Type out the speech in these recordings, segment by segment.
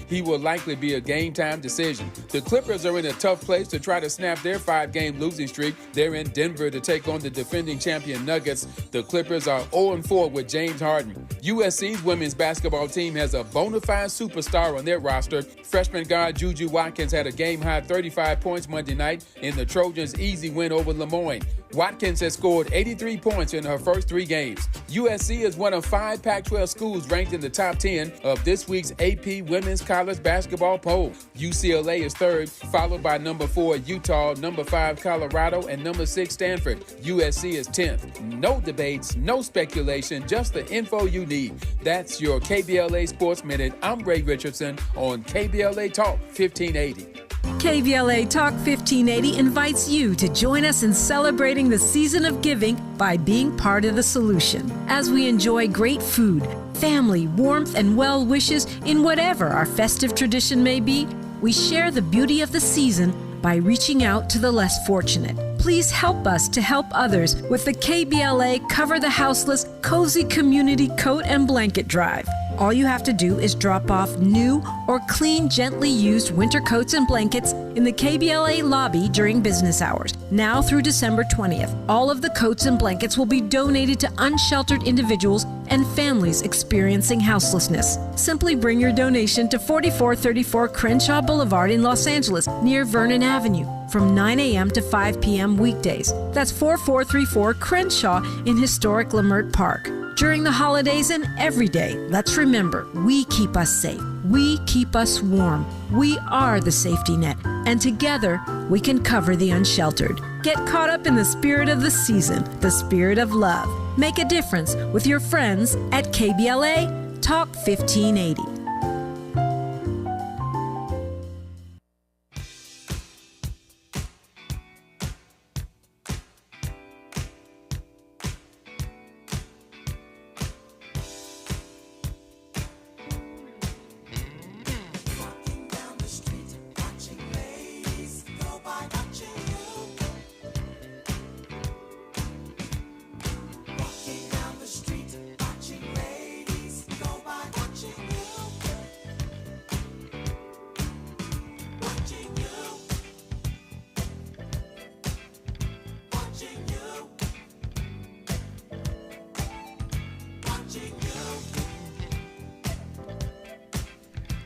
he will likely be a game-time decision. The Clippers are in a tough place to try to snap their 5-game losing streak. They're in Denver to take on the defending champion Nuggets. The Clippers are 0-4 with James Harden. USC's women's basketball team has a bona fide superstar on their roster. Freshman guard Juju Watkins had a game-high 35 points Monday night in the Trojans' easy win over Lemoyne. Watkins has scored 83 points in her first 3 games. USC is one of 5 Pac-12 schools ranked in the top 10 of this week's AP Women's College Basketball Poll. UCLA is 3rd, followed by number 4 Utah, number 5 Colorado, and number 6 Stanford. USC is 10th. No debates, no speculation, just the info you need. That's your KBLA Sports Minute. I'm Ray Richardson on KBLA Talk 1580. KBLA Talk 1580 invites you to join us in celebrating the season of giving by being part of the solution. As we enjoy great food, family, warmth, and well wishes in whatever our festive tradition may be, we share the beauty of the season by reaching out to the less fortunate. Please help us to help others with the KBLA Cover the Houseless Cozy Community Coat and Blanket Drive. All you have to do is drop off new or clean, gently used winter coats and blankets in the KBLA lobby during business hours. Now through December 20th, all of the coats and blankets will be donated to unsheltered individuals and families experiencing houselessness. Simply bring your donation to 4434 Crenshaw Boulevard in Los Angeles, near Vernon Avenue, from 9 a.m. to 5 p.m. weekdays. That's 4434 Crenshaw in historic Leimert Park. During the holidays and every day, let's remember, we keep us safe. We keep us warm. We are the safety net. And together, we can cover the unsheltered. Get caught up in the spirit of the season, the spirit of love. Make a difference with your friends at KBLA Talk 1580.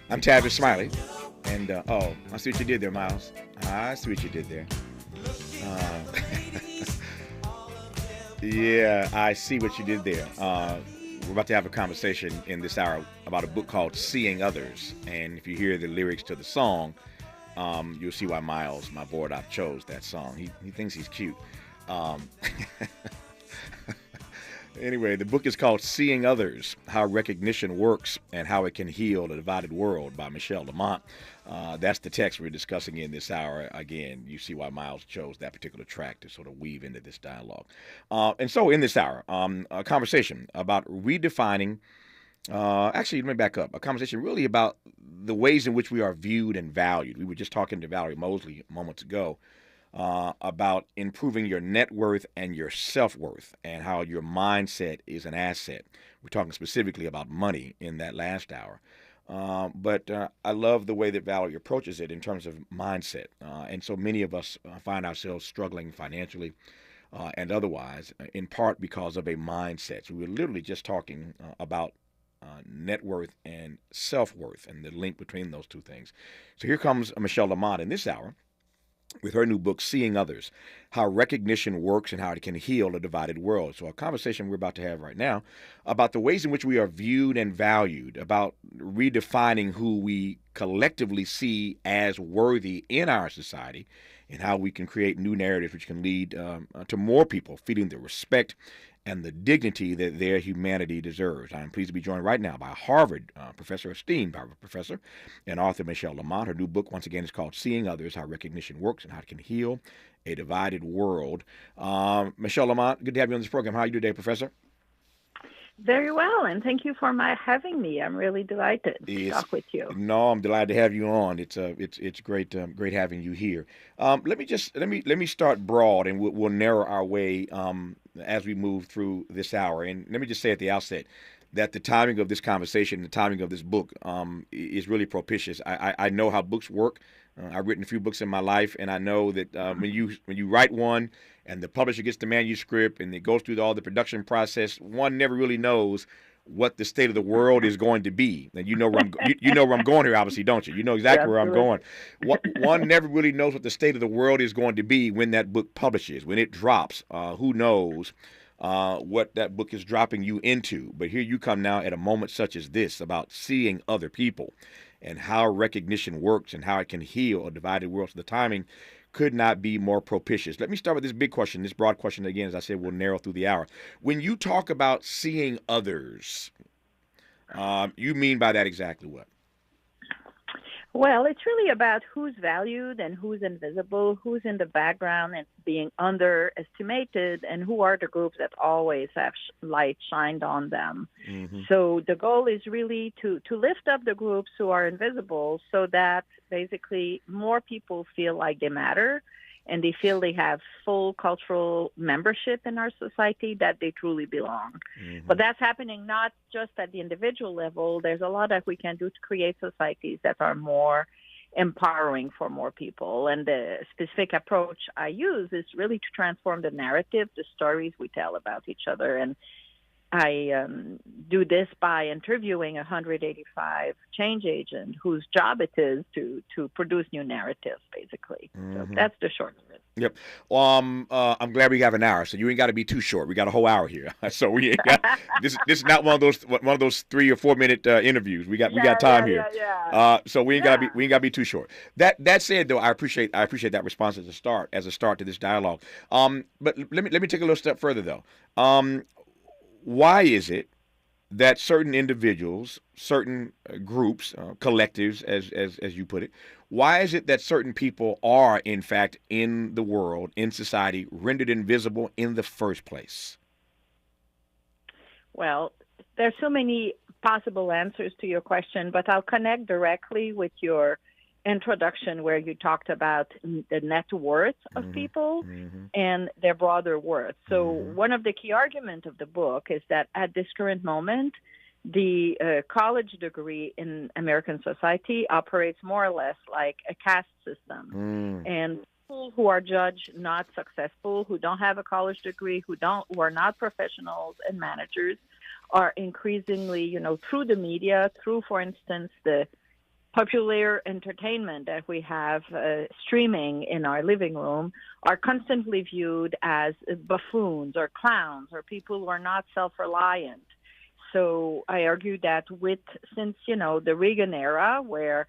I'm Tavis Smiley, and I see what you did there, Miles. I see what you did there. Yeah, I see what you did there. We're about to have a conversation in this hour about a book called Seeing Others, and if you hear the lyrics to the song, you'll see why Miles, my board op, chose that song. He thinks he's cute. Anyway, the book is called Seeing Others, How Recognition Works and How It Can Heal a Divided World by Michelle Lamont. That's the text we're discussing in this hour. Again, you see why Miles chose that particular track to sort of weave into this dialogue. And so in this hour, a conversation about redefining, actually, let me back up, a conversation really about the ways in which we are viewed and valued. We were just talking to Valerie Mosley moments ago about improving your net worth and your self-worth and how your mindset is an asset. We're talking specifically about money in that last hour. But I love the way that Valerie approaches it in terms of mindset. And so many of us find ourselves struggling financially and otherwise, in part because of a mindset. So we were literally just talking about net worth and self-worth and the link between those two things. So here comes Michelle Lamont in this hour with her new book, Seeing Others, How Recognition Works and How It Can Heal a Divided World. So a conversation we're about to have right now about the ways in which we are viewed and valued, about redefining who we collectively see as worthy in our society, and how we can create new narratives which can lead to more people feeling the respect and the dignity that their humanity deserves. I'm pleased to be joined right now by Harvard professor, esteemed Harvard professor, and author Michelle Lamont. Her new book, once again, is called Seeing Others, How Recognition Works and How It Can Heal a Divided World. Michelle Lamont, good to have you on this program. How are you today, Professor? Very well, and thank you for having me. I'm really delighted to talk with you. No, I'm delighted to have you on. It's great having you here. Let me start broad, and we'll narrow our way as we move through this hour. And let me just say at the outset, that the timing of this conversation, the timing of this book, is really propitious. I know how books work. I've written a few books in my life, and I know that when you write one, and the publisher gets the manuscript, and it goes through all the production process, one never really knows what the state of the world is going to be. And you know where you know where I'm going here, obviously, don't you? You know exactly where I'm going. One never really knows what the state of the world is going to be when that book publishes, when it drops. Who knows what that book is dropping you into? But here you come now at a moment such as this about seeing other people and how recognition works and how it can heal a divided world. So the timing could not be more propitious. Let me start with this big question, this broad question again. As I said, we'll narrow through the hour. When you talk about seeing others, you mean by that exactly what? Well, it's really about who's valued and who's invisible, who's in the background and being underestimated, and who are the groups that always have light shined on them. Mm-hmm. So the goal is really to lift up the groups who are invisible so that basically more people feel like they matter and they feel they have full cultural membership in our society, that they truly belong. Mm-hmm. But that's happening not just at the individual level. There's a lot that we can do to create societies that are more empowering for more people. And the specific approach I use is really to transform the narrative, the stories we tell about each other. And I do this by interviewing 185 change agents whose job it is to produce new narratives, basically. Mm-hmm. So that's the short of it. Yep. I'm glad we have an hour, so you ain't got to be too short. We got a whole hour here, so we ain't got this. This is not one of those 3 or 4 minute interviews. We got time here. So we ain't got to be too short. That said, though, I appreciate that response as a start to this dialogue. But let me take a little step further though. Why is it that certain individuals, certain groups, collectives, as you put it, why is it that certain people are, in fact, in the world, in society, rendered invisible in the first place? Well, there's so many possible answers to your question, but I'll connect directly with your introduction where you talked about the net worth of people and their broader worth. So one of the key arguments of the book is that at this current moment, the college degree in American society operates more or less like a caste system. And people who are judged not successful, who don't have a college degree, who are not professionals and managers, are increasingly, through the media, through, for instance, the popular entertainment that we have streaming in our living room, are constantly viewed as buffoons or clowns or people who are not self-reliant. So I argue that since the Reagan era, where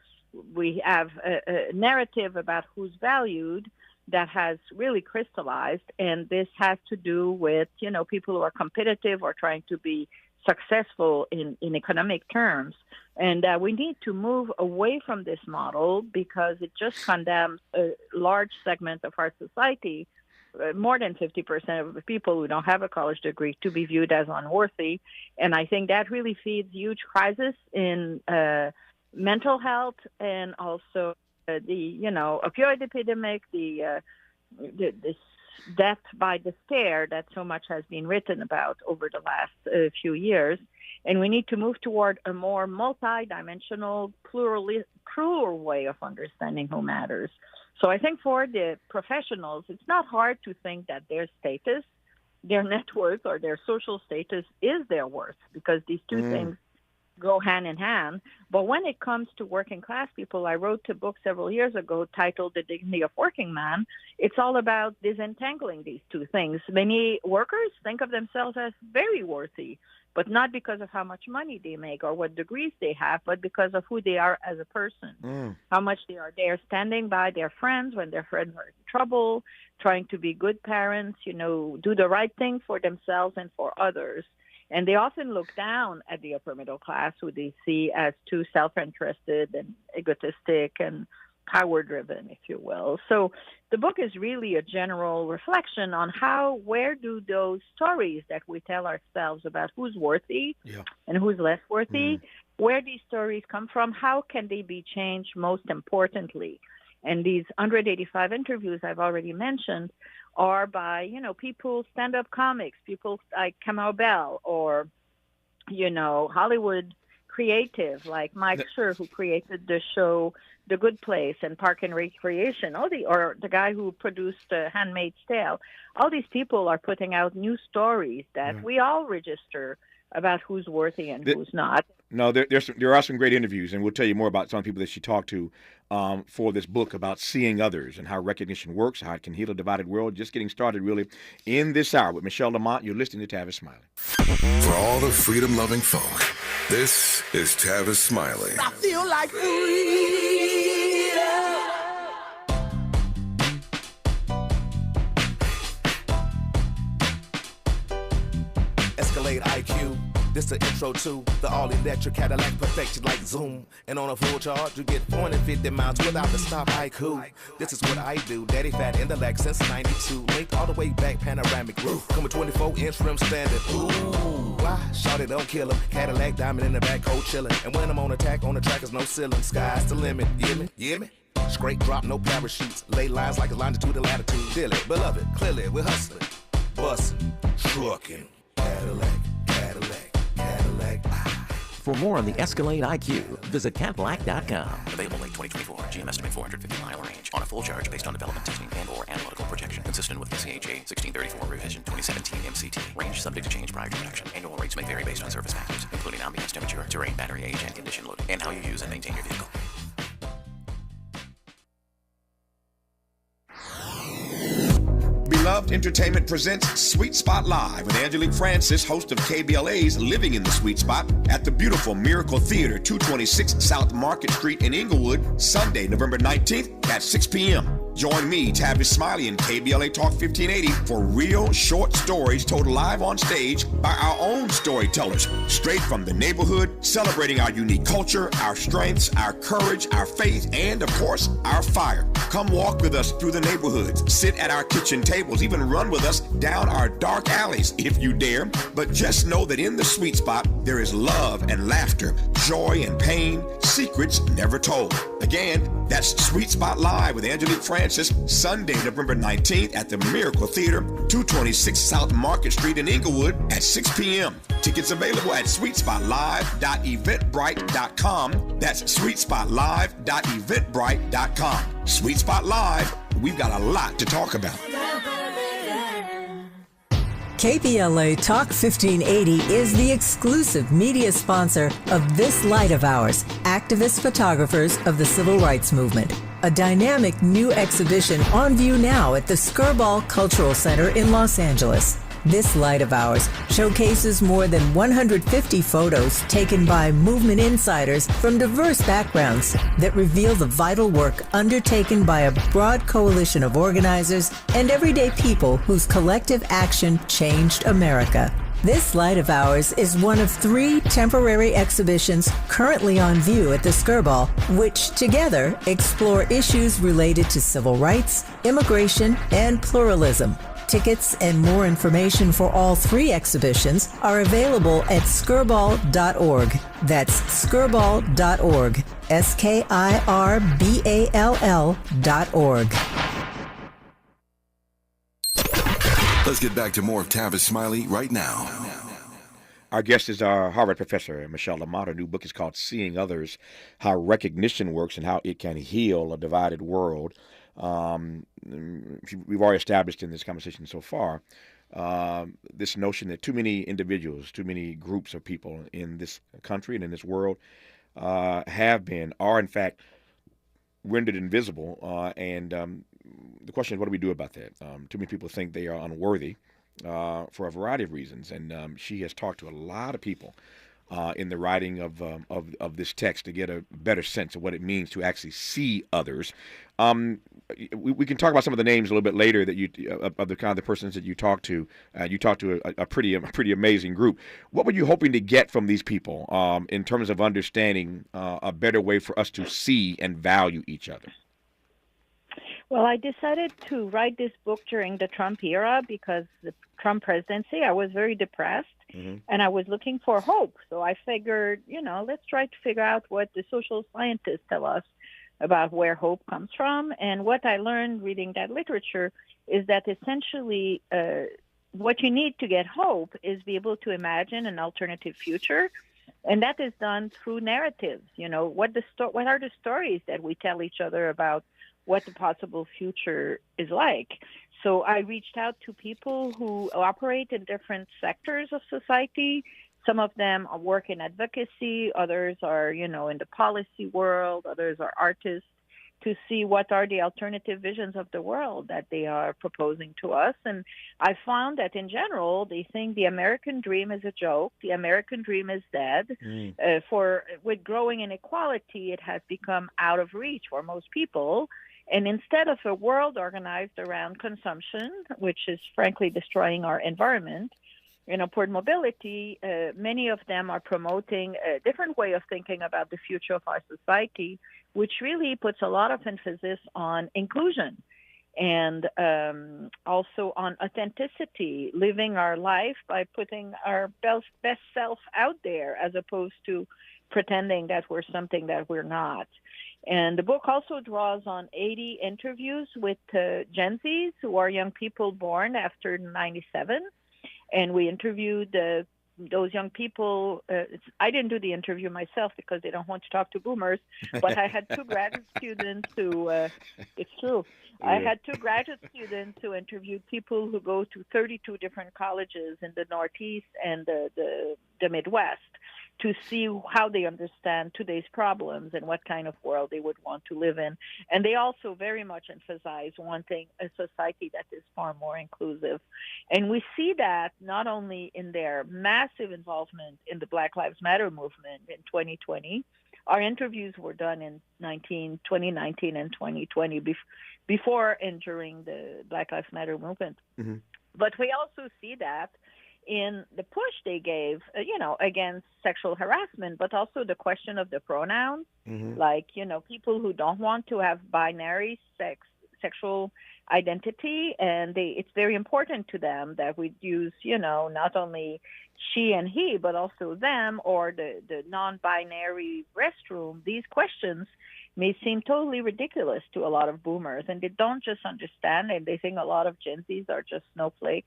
we have a narrative about who's valued that has really crystallized, and this has to do with, people who are competitive or trying to be successful in economic terms. And we need to move away from this model because it just condemns a large segment of our society, more than 50% of the people who don't have a college degree, to be viewed as unworthy. And I think that really feeds huge crisis in mental health and also the opioid epidemic, this death by despair that so much has been written about over the last few years. And we need to move toward a more multi-dimensional, plural way of understanding who matters. So I think for the professionals, it's not hard to think that their status, their net worth, or their social status is their worth, because these two things go hand in hand. But when it comes to working class people, I wrote a book several years ago titled The Dignity of Working Man. It's all about disentangling these two things. Many workers think of themselves as very worthy, but not because of how much money they make or what degrees they have, but because of who they are as a person, how much they are there standing by their friends when their friends are in trouble, trying to be good parents, do the right thing for themselves and for others. And they often look down at the upper middle class, who they see as too self-interested and egotistic and power-driven, if you will. So the book is really a general reflection on where do those stories that we tell ourselves about who's worthy and who's less worthy, where these stories come from, how can they be changed most importantly. And these 185 interviews I've already mentioned are by, people, stand-up comics, people like Kamau Bell or, Hollywood creative like Mike Schur, who created the show The Good Place and Park and Recreation, or the guy who produced Handmaid's Tale. All these people are putting out new stories that we all register about who's worthy and who's not. No, there are some great interviews, and we'll tell you more about some people that she talked to for this book about seeing others and how recognition works, how it can heal a divided world. Just getting started, really, in this hour with Michelle Lamont. You're listening to Tavis Smiley. For all the freedom-loving folk, this is Tavis Smiley. I feel like freedom. Escalade IQ. This the intro to the all-electric Cadillac, perfection like Zoom. And on a full charge, you get 450 miles without the stop. Haiku. This is what I do. Daddy fat intellect since '92. Linked all the way back, panoramic roof. Coming 24-inch rim standard. Ooh, why? Shout it, don't kill him. Cadillac diamond in the back, cold chillin'. And when I'm on attack, on the track is no ceiling. Sky's the limit. You me? Straight drop, no parachutes. Lay lines like a longitude and latitude. Feel it, beloved, clearly we're hustling. Bustin', truckin'. Cadillac. For more on the Escalade IQ, visit Cadillac.com. Available late 2024. GM estimate 450-mile range. On a full charge based on development testing and/or analytical projection. Consistent with SCHA 1634 revision 2017 MCT. Range subject to change prior to production. Annual rates may vary based on service factors, including ambience, temperature, terrain, battery age, and condition loading, and how you use and maintain your vehicle. Beloved Entertainment presents Sweet Spot Live with Angelique Francis, host of KBLA's Living in the Sweet Spot at the beautiful Miracle Theater, 226 South Market Street in Inglewood, Sunday, November 19th at 6 p.m. Join me, Tavis Smiley, and KBLA Talk 1580 for real short stories told live on stage by our own storytellers, straight from the neighborhood, celebrating our unique culture, our strengths, our courage, our faith, and, of course, our fire. Come walk with us through the neighborhoods, sit at our kitchen tables, even run with us down our dark alleys if you dare. But just know that in the sweet spot, there is love and laughter, joy and pain, secrets never told. Again, that's Sweet Spot Live with Angelique Francis, Sunday, November 19th at the Miracle Theater, 226 South Market Street in Inglewood at 6 p.m. Tickets available at sweetspotlive.eventbrite.com. That's sweetspotlive.eventbrite.com. Sweet Spot Live, we've got a lot to talk about. KBLA Talk 1580 is the exclusive media sponsor of this light of ours, activist photographers of the Civil Rights Movement. A dynamic new exhibition on view now at the Skirball Cultural Center in Los Angeles. This light of ours showcases more than 150 photos taken by movement insiders from diverse backgrounds that reveal the vital work undertaken by a broad coalition of organizers and everyday people whose collective action changed America. This light of ours is one of 3 temporary exhibitions currently on view at the Skirball, which together explore issues related to civil rights, immigration, and pluralism. Tickets and more information for all 3 exhibitions are available at skirball.org. That's skirball.org. SKIRBALL.org. Let's get back to more of Tavis Smiley right now. Our guest is our Harvard professor, Michelle Lamont. Her new book is called Seeing Others, How Recognition Works and How It Can Heal a Divided World. We've already established in this conversation so far this notion that too many individuals, too many groups of people in this country and in this world are in fact rendered invisible. And the question is, what do we do about that? Too many people think they are unworthy for a variety of reasons. And she has talked to a lot of people in the writing of this text to get a better sense of what it means to actually see others. We can talk about some of the names a little bit later that of the kind of the persons that you talked to. You talked to a pretty amazing group. What were you hoping to get from these people in terms of understanding a better way for us to see and value each other? Well, I decided to write this book during the Trump era because the Trump presidency, I was very depressed. Mm-hmm. And I was looking for hope. So I figured, let's try to figure out what the social scientists tell us about where hope comes from. And what I learned reading that literature is that essentially what you need to get hope is be able to imagine an alternative future. And that is done through narratives. What are the stories that we tell each other about what the possible future is like? So I reached out to people who operate in different sectors of society. Some of them work in advocacy, others are, in the policy world, others are artists, to see what are the alternative visions of the world that they are proposing to us. And I found that in general, they think the American dream is a joke. The American dream is dead. With growing inequality, it has become out of reach for most people. And instead of a world organized around consumption, which is frankly destroying our environment, upward mobility, many of them are promoting a different way of thinking about the future of our society, which really puts a lot of emphasis on inclusion and also on authenticity, living our life by putting our best self out there as opposed to pretending that we're something that we're not. And the book also draws on 80 interviews with Gen Zs, who are young people born after 97. And we interviewed those young people. I didn't do the interview myself because they don't want to talk to boomers, but I had two graduate students who, it's true, I had two graduate students who interviewed people who go to 32 different colleges in the Northeast and the Midwest to see how they understand today's problems and what kind of world they would want to live in. And they also very much emphasize wanting a society that is far more inclusive. And we see that not only in their massive involvement in the Black Lives Matter movement in 2020. Our interviews were done in 2019 and 2020, before and during the Black Lives Matter movement. Mm-hmm. But we also see that in the push they gave, against sexual harassment, but also the question of the pronouns, like, people who don't want to have binary sexual identity, and it's very important to them that we use, not only she and he, but also them, or the non-binary restroom. These questions may seem totally ridiculous to a lot of boomers, and they don't just understand, and they think a lot of Gen Zs are just snowflakes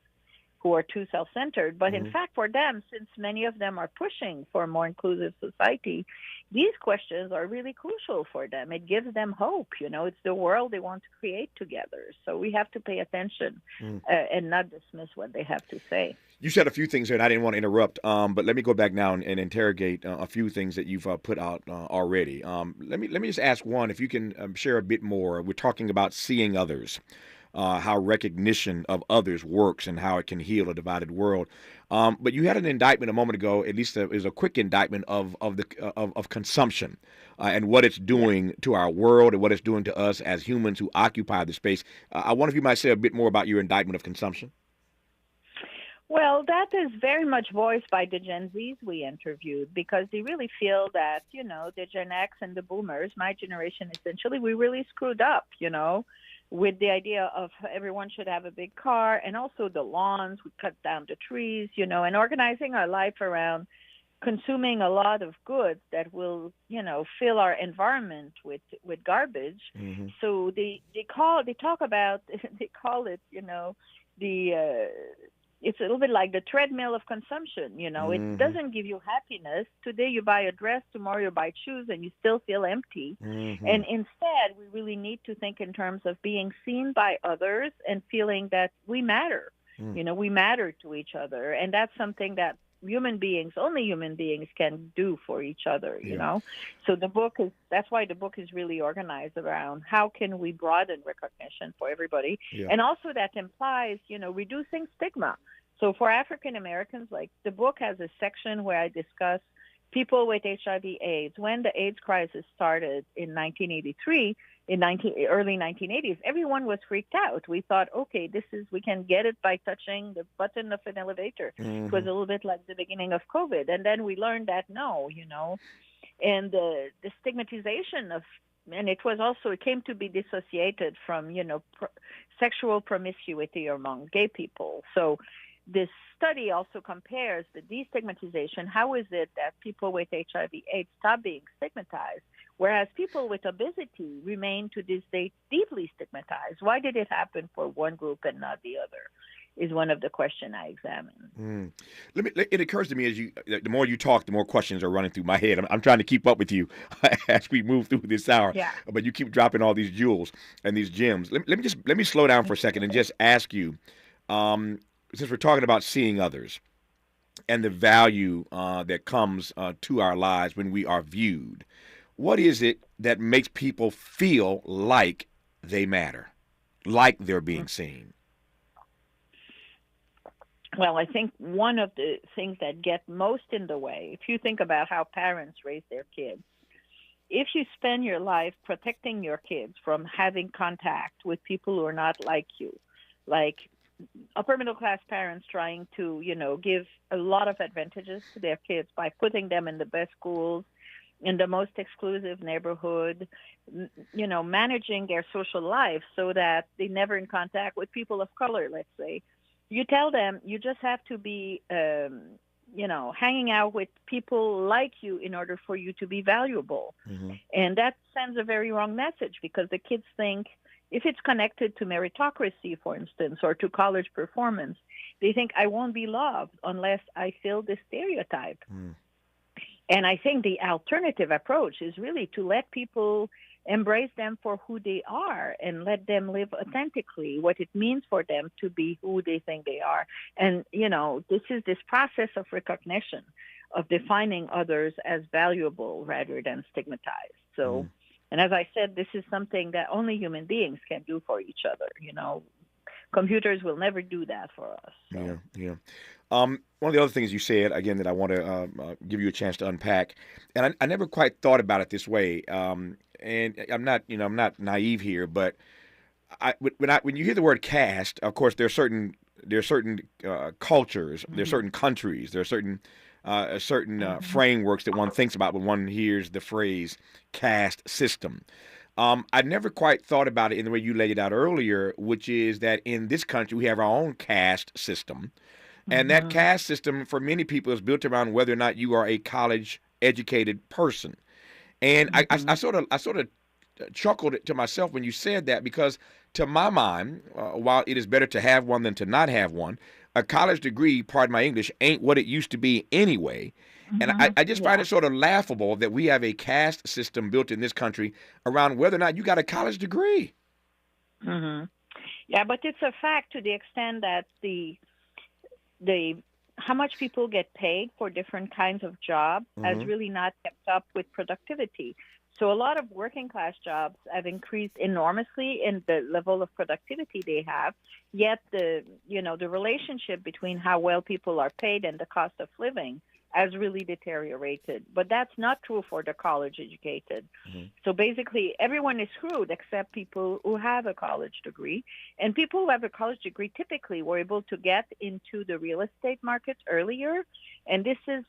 who are too self-centered. But in fact, for them, since many of them are pushing for a more inclusive society, these questions are really crucial for them. It gives them hope. It's the world they want to create together. So we have to pay attention and not dismiss what they have to say. You said a few things there, and I didn't want to interrupt, but let me go back now and interrogate a few things that you've put out already. Let me just ask one, if you can share a bit more. We're talking about seeing others. How recognition of others works and how it can heal a divided world. But you had an indictment a moment ago, at least it was a quick indictment of consumption and what it's doing to our world and what it's doing to us as humans who occupy the space. I wonder if you might say a bit more about your indictment of consumption. Well, that is very much voiced by the Gen Zs we interviewed, because they really feel that, the Gen X and the boomers, my generation essentially, we really screwed up, with the idea of everyone should have a big car, and also the lawns, we cut down the trees, and organizing our life around consuming a lot of goods that will, fill our environment with garbage. Mm-hmm. So they call it, it's a little bit like the treadmill of consumption. It doesn't give you happiness. Today you buy a dress, tomorrow you buy shoes, and you still feel empty. Mm-hmm. And instead, we really need to think in terms of being seen by others and feeling that we matter. We matter to each other. And that's something that only human beings can do for each other, So that's why the book is really organized around how can we broaden recognition for everybody. Yeah. And also that implies, reducing stigma. So for African Americans, like the book has a section where I discuss people with HIV/AIDS. When the AIDS crisis started in 1983, early 1980s, everyone was freaked out. We thought, okay, we can get it by touching the button of an elevator. Mm-hmm. It was a little bit like the beginning of COVID. And then we learned that no, and the stigmatization and it came to be dissociated from, sexual promiscuity among gay people. So this study also compares the destigmatization. How is it that people with HIV/AIDS stop being stigmatized, whereas people with obesity remain to this day deeply stigmatized? Why did it happen for one group and not the other? is one of the questions I examine. It occurs to me the more you talk, the more questions are running through my head. I'm trying to keep up with you as we move through this hour. Yeah. But you keep dropping all these jewels and these gems. Let me slow down for a second and just ask you, since we're talking about seeing others and the value that comes to our lives when we are viewed, what is it that makes people feel like they matter, like they're being seen? Well, I think one of the things that get most in the way, if you think about how parents raise their kids, if you spend your life protecting your kids from having contact with people who are not like you, like upper middle class parents trying to, give a lot of advantages to their kids by putting them in the best schools, in the most exclusive neighborhood, managing their social life so that they never in contact with people of color, let's say. You tell them you just have to be, hanging out with people like you in order for you to be valuable. Mm-hmm. And that sends a very wrong message because the kids think if it's connected to meritocracy, for instance, or to college performance, they think I won't be loved unless I fill this stereotype. Mm. And I think the alternative approach is really to let people embrace them for who they are and let them live authentically what it means for them to be who they think they are. And, this is this process of recognition, of defining others as valuable rather than stigmatized. So, and as I said, this is something that only human beings can do for each other. Computers will never do that for us. So. Yeah. One of the other things you said, again, that I want to give you a chance to unpack, and I never quite thought about it this way, and I'm not naive here, but when you hear the word caste, of course, there are certain cultures, mm-hmm. there are certain countries, there are certain frameworks that one thinks about when one hears the phrase caste system. I never quite thought about it in the way you laid it out earlier, which is that in this country we have our own caste system. And that caste system, for many people, is built around whether or not you are a college-educated person. And I sort of chuckled to myself when you said that because, to my mind, while it is better to have one than to not have one, a college degree, pardon my English, ain't what it used to be anyway. And I just find it sort of laughable that we have a caste system built in this country around whether or not you got a college degree. Mm-hmm. Yeah, but it's a fact to the extent that the how much people get paid for different kinds of jobs has really not kept up with productivity. So a lot of working class jobs have increased enormously in the level of productivity they have, yet the relationship between how well people are paid and the cost of living has really deteriorated. But that's not true for the college educated. Mm-hmm. So basically, everyone is screwed except people who have a college degree. And people who have a college degree typically were able to get into the real estate markets earlier. And this is,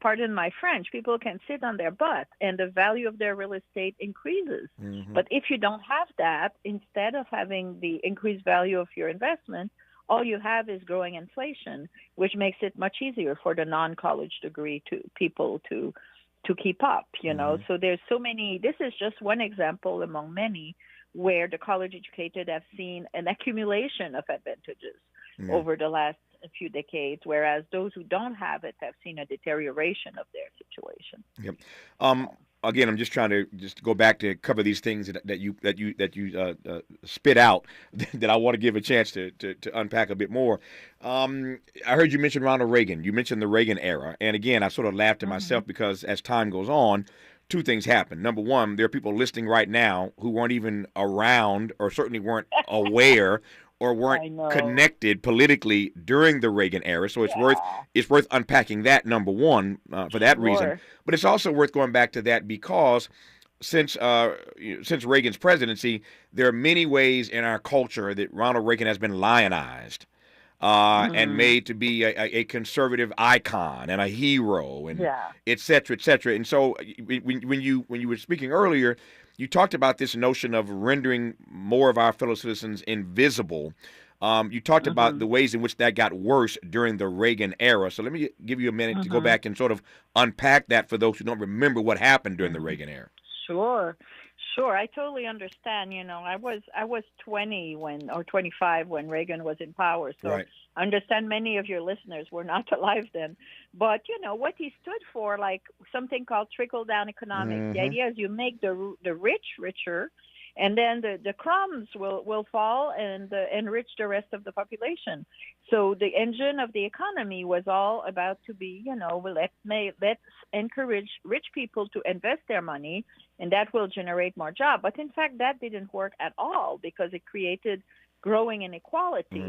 pardon my French, people can sit on their butt and the value of their real estate increases. Mm-hmm. But if you don't have that, instead of having the increased value of your investment, all you have is growing inflation, which makes it much easier for the non-college degree people to keep up, So there's so many. This is just one example among many where the college educated have seen an accumulation of advantages over the last few decades, whereas those who don't have it have seen a deterioration of their situation. Yep. Again, I'm just trying to go back to cover these things that you spit out that I want to give a chance to unpack a bit more. I heard you mention Ronald Reagan. You mentioned the Reagan era, and again, I sort of laughed to myself because as time goes on, two things happen. Number one, there are people listening right now who weren't even around, or certainly weren't aware, or weren't connected politically during the Reagan era. So it's worth unpacking that, number one, for that reason. But it's also worth going back to that because since Reagan's presidency, there are many ways in our culture that Ronald Reagan has been lionized and made to be a conservative icon and a hero, and et cetera, et cetera. And so when you were speaking earlier, you talked about this notion of rendering more of our fellow citizens invisible. You talked about the ways in which that got worse during the Reagan era. So let me give you a minute to go back and sort of unpack that for those who don't remember what happened during the Reagan era. Sure, I totally understand. I was 20 or 25 when Reagan was in power, so Right. I understand many of your listeners were not alive then. But what he stood for, like something called trickle down economics. The idea is you make the rich richer, and then the crumbs will fall and enrich the rest of the population. So the engine of the economy was all about to be, let's encourage rich people to invest their money, and that will generate more jobs. But in fact, that didn't work at all because it created growing inequality.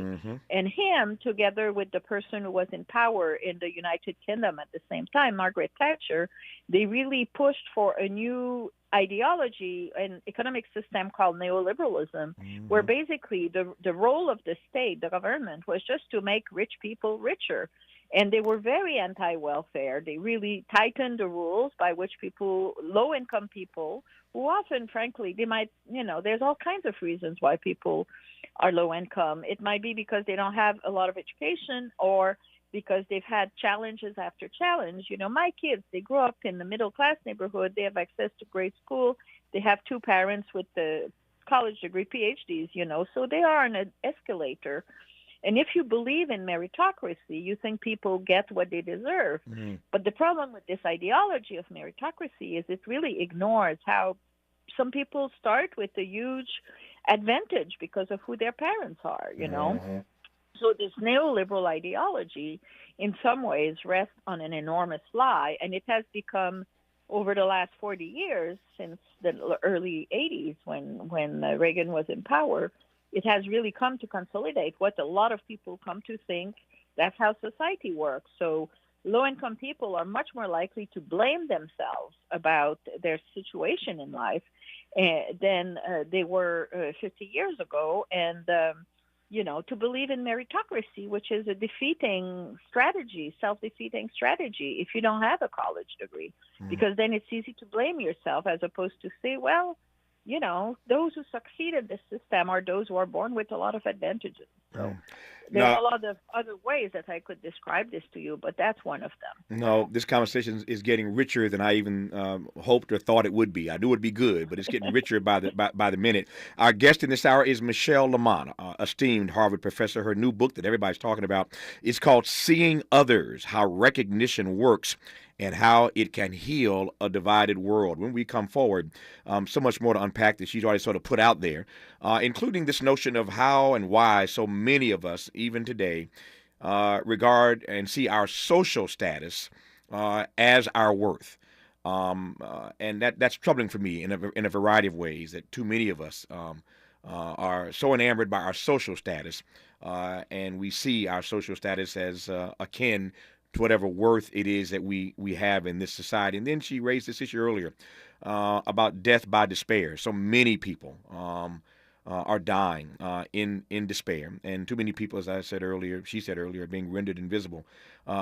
And him, together with the person who was in power in the United Kingdom at the same time, Margaret Thatcher, they really pushed for a new ideology, an economic system called neoliberalism, where basically the role of the state, the government, was just to make rich people richer. And they were very anti-welfare. They really tightened the rules by which people, low-income people, who often, frankly, they might, there's all kinds of reasons why people are low-income. It might be because they don't have a lot of education or because they've had challenges after challenge. My kids, they grew up in the middle-class neighborhood. They have access to great school. They have two parents with the college degree, PhDs, so they are on an escalator. And if you believe in meritocracy, you think people get what they deserve. But the problem with this ideology of meritocracy is it really ignores how some people start with a huge advantage because of who their parents are, So this neoliberal ideology, in some ways, rests on an enormous lie, and it has become, over the last 40 years, since the early 80s when Reagan was in power, it has really come to consolidate what a lot of people come to think that's how society works. So low-income people are much more likely to blame themselves about their situation in life than they were 50 years ago. And, to believe in meritocracy, which is a defeating strategy, self-defeating strategy, if you don't have a college degree, because then it's easy to blame yourself as opposed to say, well, those who succeed in this system are those who are born with a lot of advantages. So there are a lot of other ways that I could describe this to you, but that's one of them. No, this conversation is getting richer than I even hoped or thought it would be. I knew it would be good, but it's getting richer by the minute. Our guest in this hour is Michelle Lamont, esteemed Harvard professor. Her new book that everybody's talking about is called Seeing Others, How Recognition Works and How It Can Heal a Divided World. When we come forward, so much more to unpack that she's already sort of put out there, including this notion of how and why so many of us, even today, regard and see our social status as our worth. And that's troubling for me in a variety of ways, that too many of us are so enamored by our social status, and we see our social status as akin to whatever worth it is that we have in this society. And then she raised this issue earlier about death by despair. So many people are dying in despair, and too many people, as she said earlier, are being rendered invisible.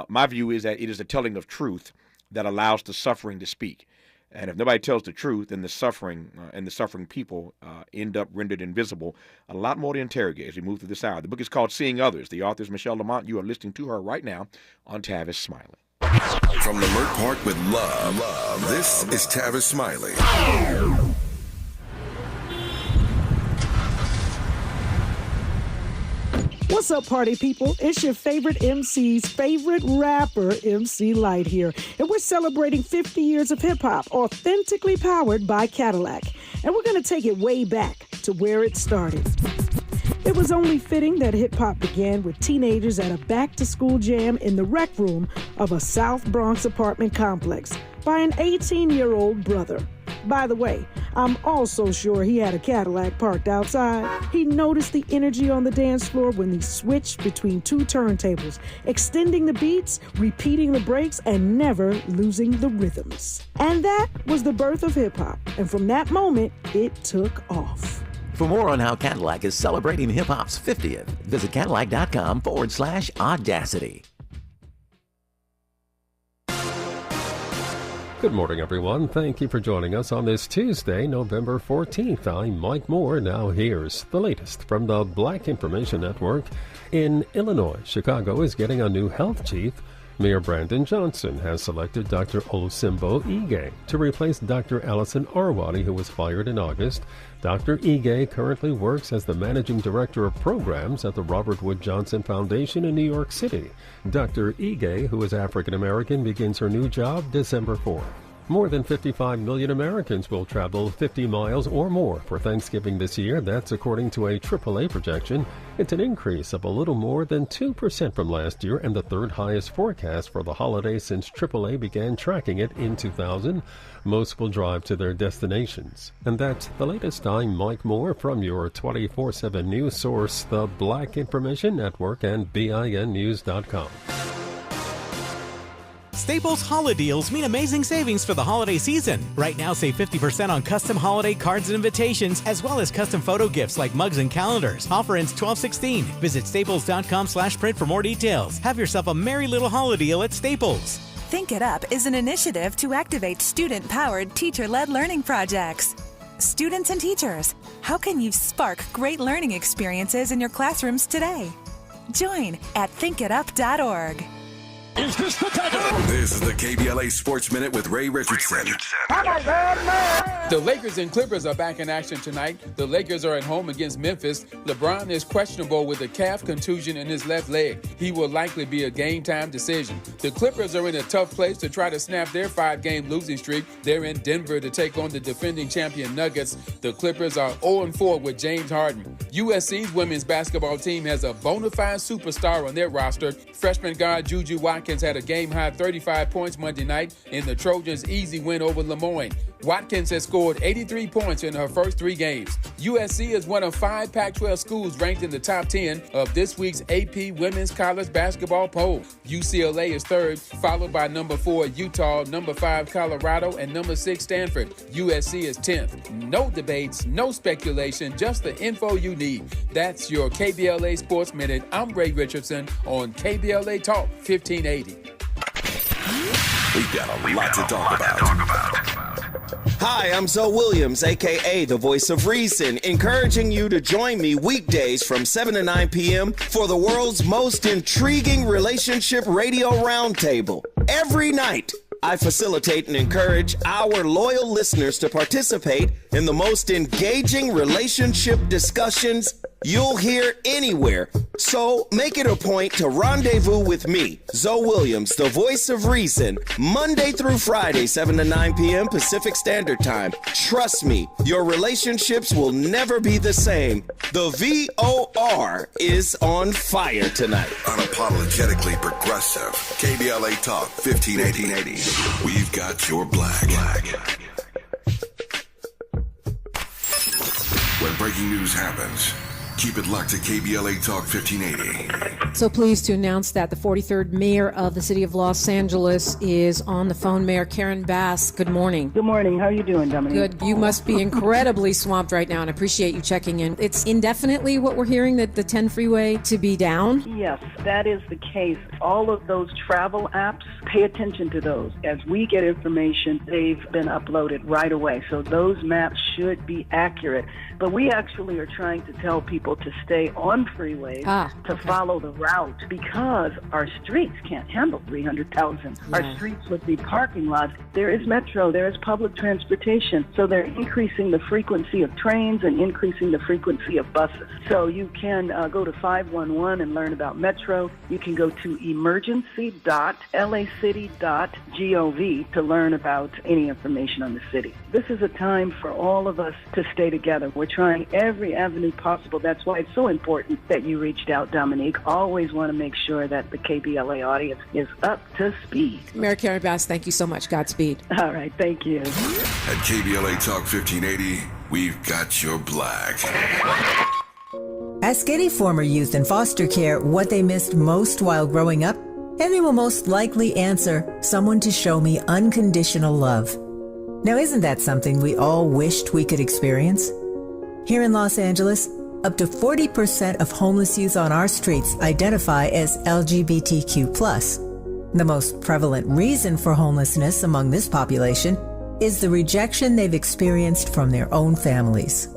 My view is that it is the telling of truth that allows the suffering to speak. And if nobody tells the truth, then the suffering and the suffering people end up rendered invisible. A lot more to interrogate as we move through this hour. The book is called Seeing Others. The author is Michelle Lamont. You are listening to her right now on Tavis Smiley. From Leimert Park with love, this is Tavis Smiley. What's up, party people? It's your favorite MC's favorite rapper, MC Light here. And we're celebrating 50 years of hip-hop, authentically powered by Cadillac. And we're going to take it way back to where it started. It was only fitting that hip-hop began with teenagers at a back-to-school jam in the rec room of a South Bronx apartment complex by an 18-year-old brother. By the way, I'm also sure he had a Cadillac parked outside. He noticed the energy on the dance floor when they switched between two turntables, extending the beats, repeating the breaks, and never losing the rhythms. And that was the birth of hip-hop. And from that moment, it took off. For more on how Cadillac is celebrating hip-hop's 50th, visit Cadillac.com/audacity. Good morning, everyone. Thank you for joining us on this Tuesday, November 14th. I'm Mike Moore. Now here's the latest from the Black Information Network. In Illinois, Chicago is getting a new health chief Mayor Brandon Johnson has selected Dr. Olusimbo Ige to replace Dr. Allison Arwadi, who was fired in August. Dr. Ige currently works as the Managing Director of Programs at the Robert Wood Johnson Foundation in New York City. Dr. Ige, who is African American, begins her new job December 4th. More than 55 million Americans will travel 50 miles or more for Thanksgiving this year. That's according to a AAA projection. It's an increase of a little more than 2% from last year and the third highest forecast for the holiday since AAA began tracking it in 2000. Most will drive to their destinations. And that's the latest. I'm Mike Moore from your 24/7 news source, the Black Information Network and BINnews.com. Staples Holiday Deals mean amazing savings for the holiday season. Right now, save 50% on custom holiday cards and invitations, as well as custom photo gifts like mugs and calendars. Offer ends 12/16. Visit staples.com/print for more details. Have yourself a merry little holiday deal at Staples. Think It Up is an initiative to activate student-powered, teacher-led learning projects. Students and teachers, how can you spark great learning experiences in your classrooms today? Join at thinkitup.org. Is this the time? This is the KBLA Sports Minute with Ray Richardson. The Lakers and Clippers are back in action tonight. The Lakers are at home against Memphis. LeBron is questionable with a calf contusion in his left leg. He will likely be a game-time decision. The Clippers are in a tough place to try to snap their 5-game losing streak. They're in Denver to take on the defending champion Nuggets. The Clippers are 0-4 with James Harden. USC's women's basketball team has a bona fide superstar on their roster. Freshman guard Juju Watkins had a game-high 35 points Monday night in the Trojans' easy win over Lemoyne. Watkins has scored 83 points in her first 3 games. USC is one of 5 Pac-12 schools ranked in the top 10 of this week's AP Women's College Basketball poll. UCLA is 3rd, followed by number 4 Utah, number 5 Colorado, and number 6 Stanford. USC is 10th. No debates, no speculation, just the info you need. That's your KBLA Sports Minute. I'm Ray Richardson on KBLA Talk 1580. We've got a lot to talk about. Hi, I'm Zoe Williams, a.k.a. the Voice of Reason, encouraging you to join me weekdays from 7 to 9 p.m. for the world's most intriguing relationship radio roundtable. Every night, I facilitate and encourage our loyal listeners to participate in the most engaging relationship discussions you'll hear anywhere. So make it a point to rendezvous with me, Zoe Williams, the Voice of Reason, Monday through Friday, 7 to 9 p.m. Pacific Standard Time. Trust me, your relationships will never be the same. The VOR is on fire tonight. Unapologetically progressive. KBLA Talk 1580. We've got your black. When breaking news happens, keep it locked to KBLA Talk 1580. So pleased to announce that the 43rd mayor of the city of Los Angeles is on the phone. Mayor Karen Bass, good morning. Good morning. How are you doing, Dominique? Good. You must be incredibly swamped right now, and I appreciate you checking in. It's indefinitely what we're hearing, that the 10 freeway to be down? Yes, that is the case. All of those travel apps, pay attention to those. As we get information, they've been uploaded right away. So those maps should be accurate. But we actually are trying to tell people to stay on freeways, to follow the route, because our streets can't handle 300,000. Yeah. Our streets would be parking lots. There is metro, there is public transportation. So they're increasing the frequency of trains and increasing the frequency of buses. So you can go to 511 and learn about metro. You can go to emergency.lacity.gov to learn about any information on the city. This is a time for all of us to stay together. We're trying every avenue possible. That's why it's so important that you reached out, Dominique. Always want to make sure that the KBLA audience is up to speed. Mayor Karen Bass, thank you so much. Godspeed. All right, thank you. At KBLA Talk 1580, we've got your black. Ask any former youth in foster care what they missed most while growing up, and they will most likely answer, someone to show me unconditional love. Now, isn't that something we all wished we could experience? Here in Los Angeles, up to 40% of homeless youth on our streets identify as LGBTQ+. The most prevalent reason for homelessness among this population is the rejection they've experienced from their own families.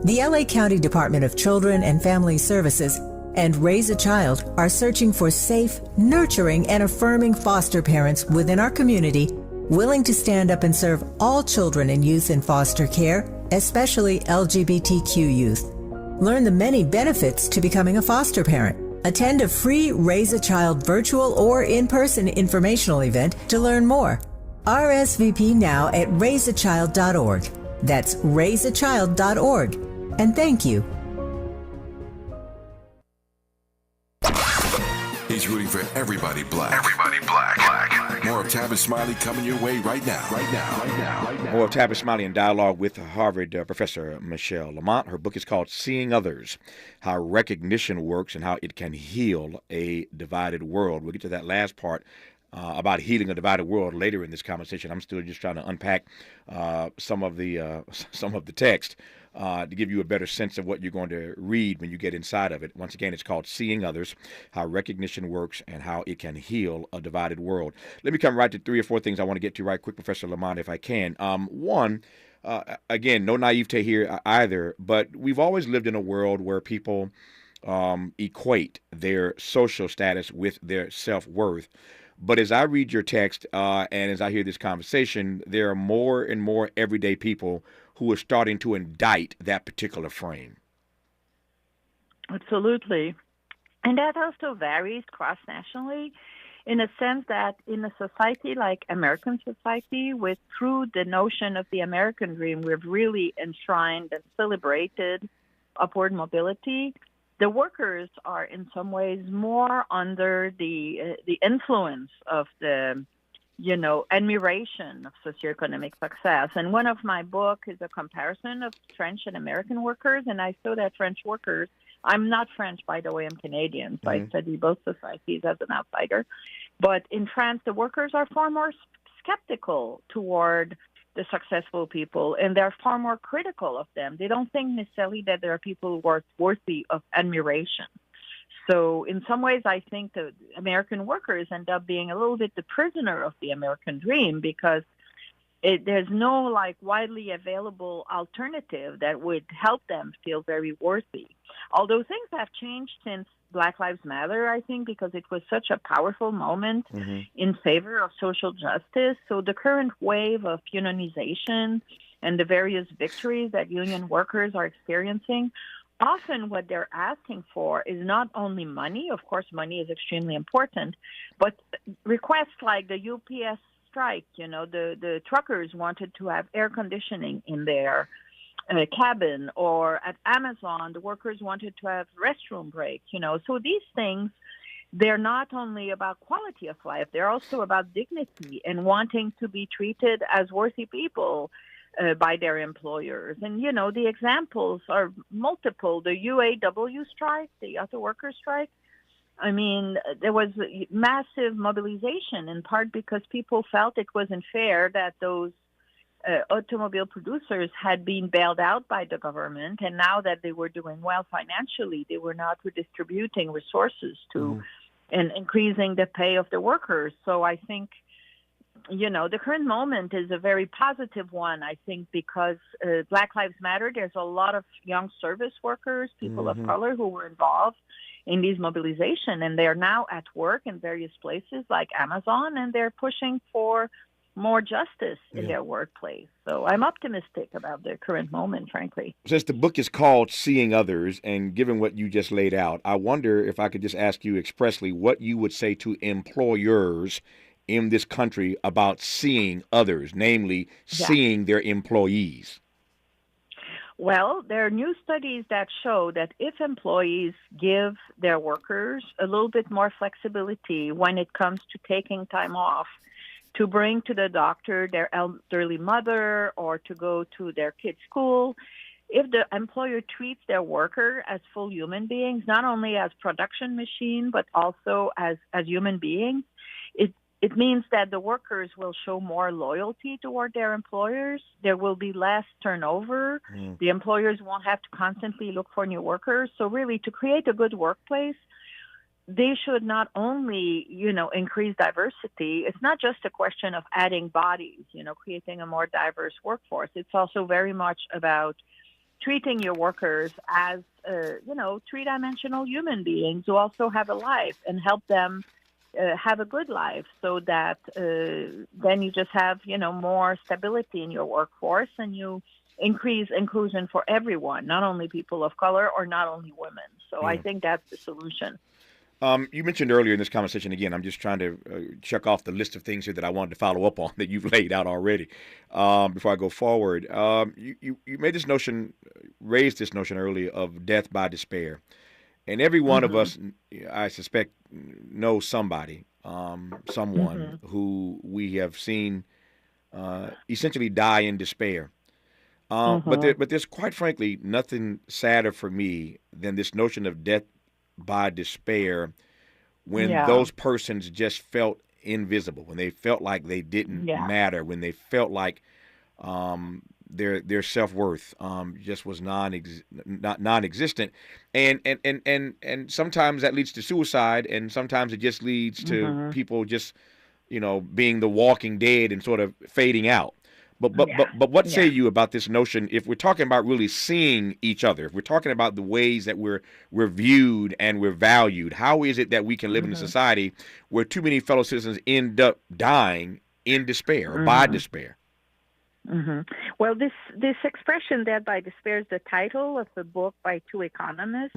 The LA County Department of Children and Family Services and Raise a Child are searching for safe, nurturing, and affirming foster parents within our community willing to stand up and serve all children and youth in foster care, especially LGBTQ youth. Learn the many benefits to becoming a foster parent. Attend a free Raise a Child virtual or in-person informational event to learn more. RSVP now at raiseachild.org. That's raiseachild.org. And thank you. He's rooting for everybody black. Everybody black. More of Tavis Smiley coming your way right now. More of Tavis Smiley in dialogue with Harvard professor Michelle Lamont. Her book is called Seeing Others, How Recognition Works and How It Can Heal a Divided World. We'll get to that last part about healing a divided world later in this conversation. I'm still just trying to unpack some of the text to give you a better sense of what you're going to read when you get inside of it. Once again, it's called Seeing Others, How Recognition Works and How It Can Heal a Divided World. Let me come right to 3 or 4 things I want to get to right quick, Professor Lamont, if I can. One, again, no naivete here either, but we've always lived in a world where people equate their social status with their self-worth. But as I read your text and as I hear this conversation, there are more and more everyday people who are starting to indict that particular frame. Absolutely. And that also varies cross-nationally in a sense that in a society like American society, through the notion of the American dream, we've really enshrined and celebrated upward mobility. The workers are in some ways more under the influence of the admiration of socioeconomic success. And one of my books is a comparison of French and American workers. And I saw that French workers, I'm not French, by the way, I'm Canadian. So I study both societies as an outsider. But in France, the workers are far more skeptical toward the successful people, and they're far more critical of them. They don't think necessarily that there are people who are worthy of admiration. So in some ways, I think the American workers end up being a little bit the prisoner of the American dream because there's no widely available alternative that would help them feel very worthy. Although things have changed since Black Lives Matter, I think, because it was such a powerful moment in favor of social justice. So the current wave of unionization and the various victories that union workers are experiencing, often what they're asking for is not only money. Of course, money is extremely important, but requests like the UPS strike, the truckers wanted to have air conditioning in their cabin, or at Amazon, the workers wanted to have restroom breaks, So these things, they're not only about quality of life, they're also about dignity and wanting to be treated as worthy people by their employers. And, the examples are multiple. The UAW strike, the auto workers strike, I mean, there was massive mobilization in part because people felt it wasn't fair that those automobile producers had been bailed out by the government, and now that they were doing well financially, they were not redistributing resources to and increasing the pay of the workers. So I think, the current moment is a very positive one, I think, because Black Lives Matter, there's a lot of young service workers, people of color who were involved in these mobilization, and they're now at work in various places like Amazon, and they're pushing for more justice in their workplace. So I'm optimistic about the current moment, frankly. Since the book is called Seeing Others, and given what you just laid out, I wonder if I could just ask you expressly what you would say to employers in this country about seeing others, namely seeing their employees. Well, there are new studies that show that if employees give their workers a little bit more flexibility when it comes to taking time off, to bring to the doctor their elderly mother or to go to their kid's school, if the employer treats their worker as full human beings, not only as production machine, but also as human beings, it means that the workers will show more loyalty toward their employers. There will be less turnover. The employers won't have to constantly look for new workers. So really, to create a good workplace, they should not only, increase diversity. It's not just a question of adding bodies, creating a more diverse workforce. It's also very much about treating your workers as three-dimensional human beings who also have a life, and help them have a good life, so that then you just have, more stability in your workforce, and you increase inclusion for everyone, not only people of color or not only women. So I think that's the solution. You mentioned earlier in this conversation, again, I'm just trying to check off the list of things here that I wanted to follow up on that you've laid out already before I go forward. You raised this notion earlier of death by despair. And every one of us, I suspect, knows somebody, someone who we have seen essentially die in despair. But there's quite frankly nothing sadder for me than this notion of death by despair when those persons just felt invisible, when they felt like they didn't matter, when they felt like their self-worth just was non-existent, and sometimes that leads to suicide, and sometimes it just leads to people just being the walking dead and sort of fading out. But what say you about this notion, if we're talking about really seeing each other, if we're talking about the ways that we're viewed and we're valued, how is it that we can live in a society where too many fellow citizens end up dying in despair or by despair? Well, this expression, death by despair, is the title of a book by two economists,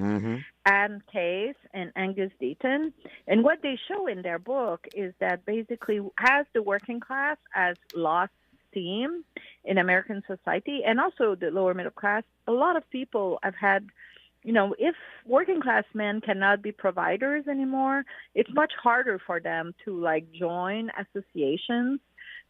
Adam Case and Angus Deaton. And what they show in their book is that basically, as the working class has lost steam in American society, and also the lower middle class, a lot of people have had, if working class men cannot be providers anymore, it's much harder for them to join associations,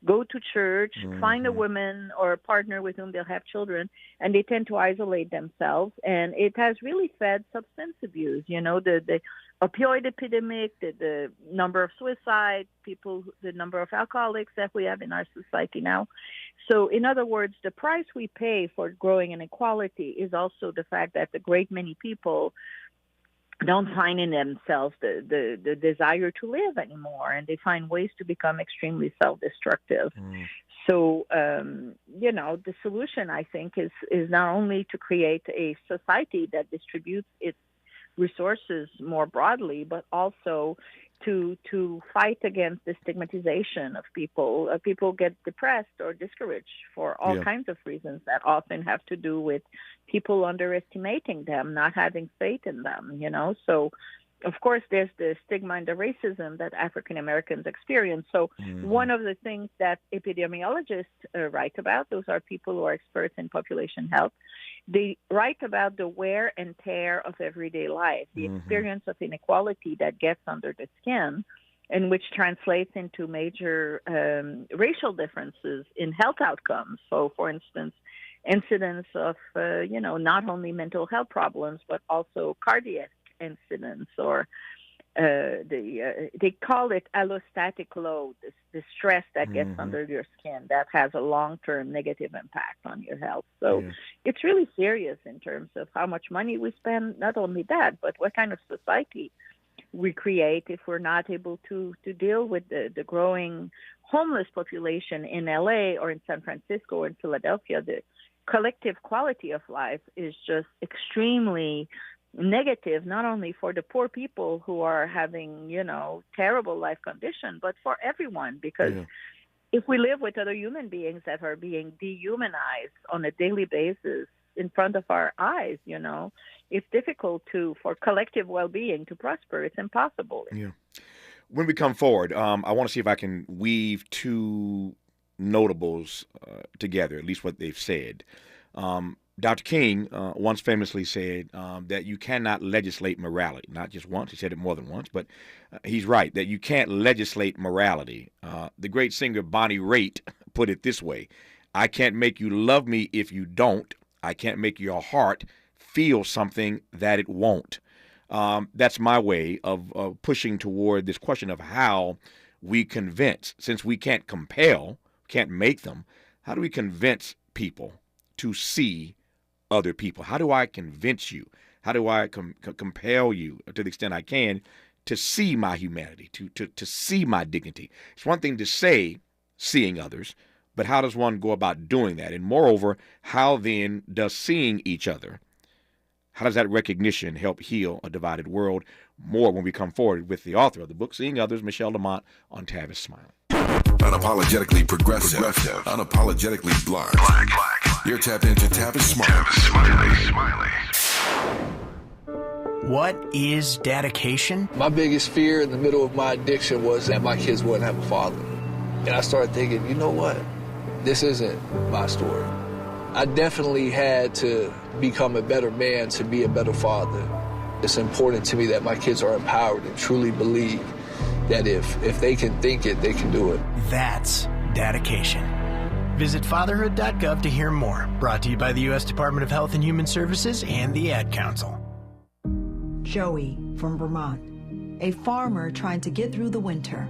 go to church, find a woman or a partner with whom they'll have children, and they tend to isolate themselves. And it has really fed substance abuse, the opioid epidemic, the number of suicides, the number of alcoholics that we have in our society now. So in other words, the price we pay for growing inequality is also the fact that a great many people don't find in themselves the desire to live anymore, and they find ways to become extremely self-destructive. So, the solution, I think, is not only to create a society that distributes its resources more broadly, but also to fight against the stigmatization of people. People get depressed or discouraged for all kinds of reasons that often have to do with people underestimating them, not having faith in them, So, of course, there's the stigma and the racism that African Americans experience. So one of the things that epidemiologists write about, those are people who are experts in population health, they write about the wear and tear of everyday life, the experience of inequality that gets under the skin, and which translates into major racial differences in health outcomes. So, for instance, incidents of, not only mental health problems, but also cardiac incidents, or they call it allostatic load, the stress that gets under your skin that has a long-term negative impact on your health. So it's really serious in terms of how much money we spend. Not only that, but what kind of society we create if we're not able to deal with the growing homeless population in LA or in San Francisco or in Philadelphia. The collective quality of life is just extremely negative, not only for the poor people who are having, terrible life conditions, but for everyone, because if we live with other human beings that are being dehumanized on a daily basis in front of our eyes, it's difficult for collective well-being to prosper. It's impossible. When we come forward, I want to see if I can weave two notables together, at least what they've said. Dr. King once famously said that you cannot legislate morality. Not just once, he said it more than once, but he's right, that you can't legislate morality. The great singer Bonnie Raitt put it this way: I can't make you love me if you don't. I can't make your heart feel something that it won't. That's my way of pushing toward this question of how we convince, since we can't compel, can't make them, how do we convince people to see other people? How do I convince you? How do I compel you, to the extent I can, to see my humanity, to see my dignity? It's one thing to say seeing others, but how does one go about doing that? And moreover, how then does seeing each other, How does that recognition help heal a divided world? More when we come forward with the author of the book, Seeing Others, Michelle Lamont, on Tavis Smiley. Unapologetically progressive. Unapologetically black. You're tapped into Tavis Smiley. What is dedication? My biggest fear in the middle of my addiction was that my kids wouldn't have a father. And I started thinking, you know what? This isn't my story. I definitely had to become a better man to be a better father. It's important to me that my kids are empowered and truly believe that if they can think it, they can do it. That's dedication. Visit fatherhood.gov to hear more. Brought to you by the U.S. Department of Health and Human Services and the Ad Council. Joey from Vermont, a farmer trying to get through the winter.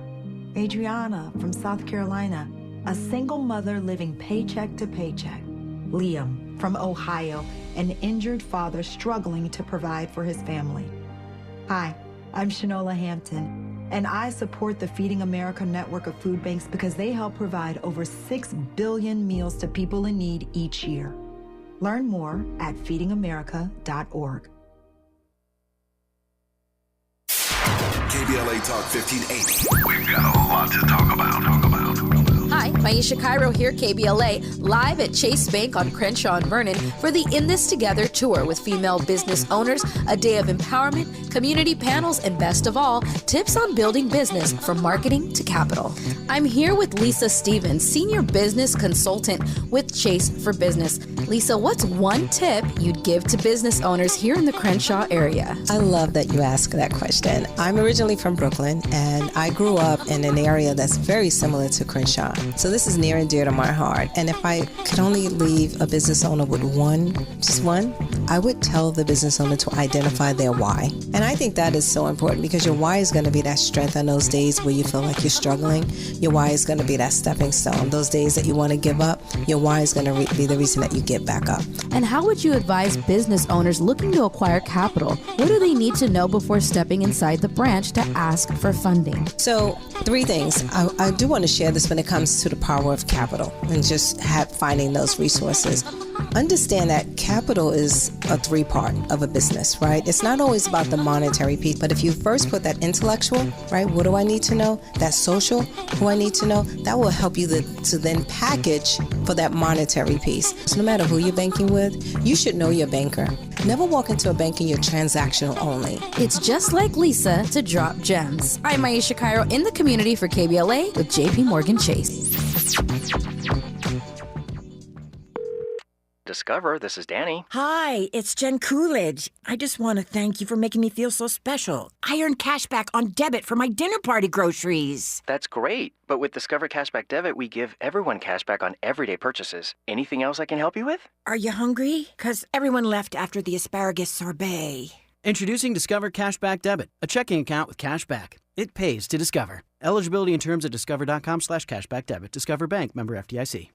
Adriana from South Carolina, a single mother living paycheck to paycheck. Liam from Ohio, an injured father struggling to provide for his family. Hi, I'm Shanola Hampton, and I support the Feeding America network of food banks because they help provide over 6 billion meals to people in need each year. Learn more at feedingamerica.org. KBLA Talk 1580. We've got a lot to talk about. Hi, Maisha Cairo here, KBLA, live at Chase Bank on Crenshaw and Vernon for the In This Together tour with female business owners, a day of empowerment, community panels, and best of all, tips on building business from marketing to capital. I'm here with Lisa Stevens, Senior Business Consultant with Chase for Business. Lisa, what's one tip you'd give to business owners here in the Crenshaw area? I love that you ask that question. I'm originally from Brooklyn, and I grew up in an area that's very similar to Crenshaw. So this is near and dear to my heart. And if I could only leave a business owner with just one, I would tell the business owner to identify their why. And I think that is so important because your why is going to be that strength on those days where you feel like you're struggling. Your why is going to be that stepping stone. Those days that you want to give up, your why is going to be the reason that you get back up. And how would you advise business owners looking to acquire capital? What do they need to know before stepping inside the branch to ask for funding? So 3 things. I do want to share this when it comes to the power of capital and just finding those resources. Understand that capital is a 3-part of a business, right? It's not always about the monetary piece, but if you first put that intellectual, right? What do I need to know? That social, who I need to know, that will help you to then package for that monetary piece. So no matter who you're banking with, you should know your banker. Never walk into a bank and you're transactional only. It's just like Lisa to drop gems. I'm Maisha Cairo in the community for KBLA with JP Morgan Chase. Discover, this is Danny. Hi, it's Jen Coolidge. I just want to thank you for making me feel so special. I earned cash back on debit for my dinner party groceries. That's great. But with Discover Cashback Debit, we give everyone cash back on everyday purchases. Anything else I can help you with? Are you hungry? 'Cause everyone left after the asparagus sorbet. Introducing Discover Cashback Debit, a checking account with cash back. It pays to Discover. Eligibility and terms at discover.com/cashback debit. Discover Bank, member FDIC.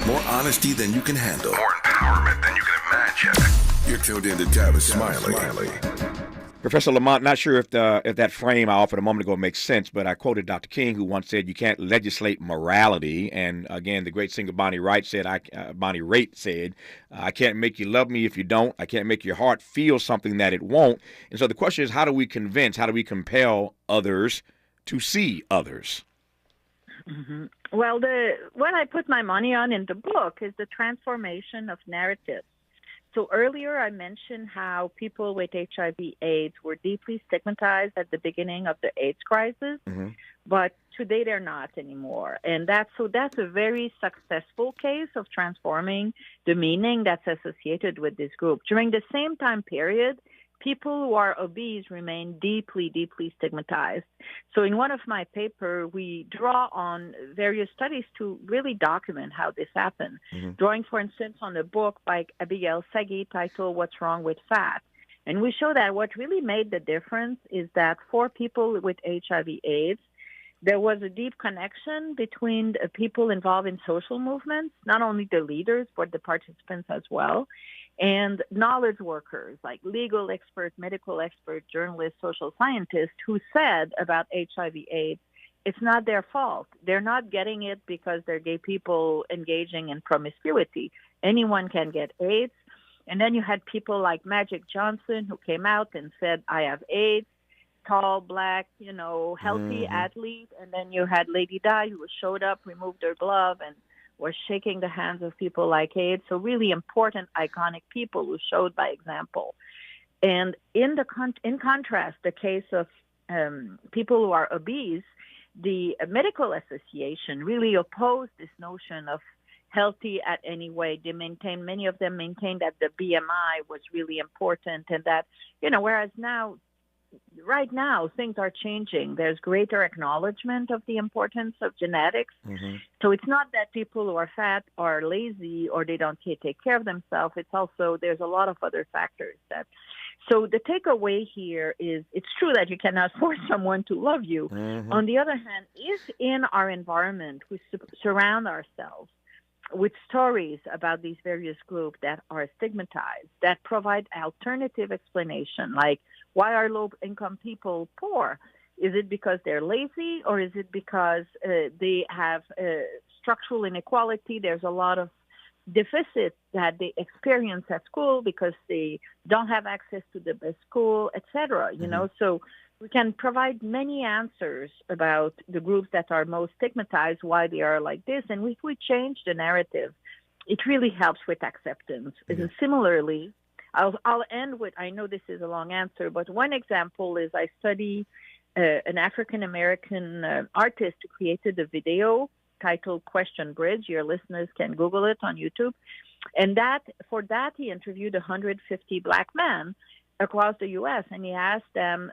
More honesty than you can handle. More empowerment than you can imagine. You're tuned in to Tavis Smiley. Professor Lamont, not sure if that frame I offered a moment ago makes sense, but I quoted Dr. King, who once said you can't legislate morality. And again, the great singer Bonnie Raitt said, I can't make you love me if you don't. I can't make your heart feel something that it won't. And so the question is, how do we compel others to see others? Mm-hmm. Well, what I put my money on in the book is the transformation of narratives. So earlier I mentioned how people with HIV/AIDS were deeply stigmatized at the beginning of the AIDS crisis, but today they're not anymore. And that's a very successful case of transforming the meaning that's associated with this group. During the same time period, people who are obese remain deeply, deeply stigmatized. So in one of my papers, we draw on various studies to really document how this happened. Drawing, for instance, on a book by Abigail Sagi titled What's Wrong with Fat. And we show that what really made the difference is that for people with HIV/AIDS, there was a deep connection between the people involved in social movements, not only the leaders, but the participants as well, and knowledge workers like legal experts, medical experts, journalists, social scientists who said about HIV/AIDS, it's not their fault. They're not getting it because they're gay people engaging in promiscuity. Anyone can get AIDS. And then you had people like Magic Johnson who came out and said, I have AIDS, tall, black, healthy athlete. And then you had Lady Di who showed up, removed her glove, and was shaking the hands of people like AIDS. So really important, iconic people who showed by example. And in contrast, the case of people who are obese, the Medical Association really opposed this notion of healthy at any way. Many of them maintained that the BMI was really important, and that, whereas right now, things are changing. There's greater acknowledgement of the importance of genetics. So it's not that people who are fat are lazy or they don't take care of themselves. It's also, there's a lot of other factors that. So the takeaway here is it's true that you cannot force someone to love you. On the other hand, if in our environment we surround ourselves with stories about these various groups that are stigmatized, that provide alternative explanation, like why are low-income people poor? Is it because they're lazy, or is it because they have structural inequality? There's a lot of deficit that they experience at school because they don't have access to the best school, etc. So we can provide many answers about the groups that are most stigmatized, why they are like this. And if we change the narrative, it really helps with acceptance. And similarly, I'll end with, I know this is a long answer, but one example is I study an African-American artist who created a video titled Question Bridge. Your listeners can Google it on YouTube. And for that, he interviewed 150 black men across the U.S., and he asked them,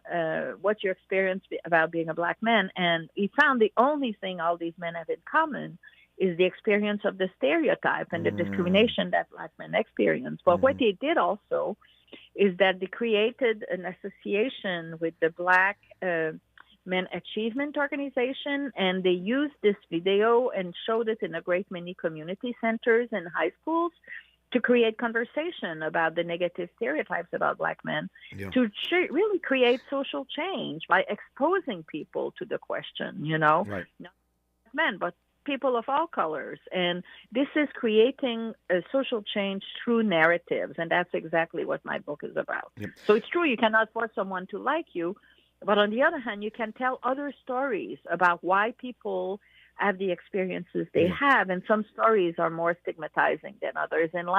what's your experience about being a black man? And he found the only thing all these men have in common is the experience of the stereotype and the discrimination that black men experience. But what they did also is that they created an association with the Black Men Achievement Organization, and they used this video and showed it in a great many community centers and high schools to create conversation about the negative stereotypes about black men, to really create social change by exposing people to the question, not men, but people of all colors. And this is creating a social change through narratives, and that's exactly what my book is about. So it's true, you cannot force someone to like you, but on the other hand, you can tell other stories about why people have the experiences they have, and some stories are more stigmatizing than others. And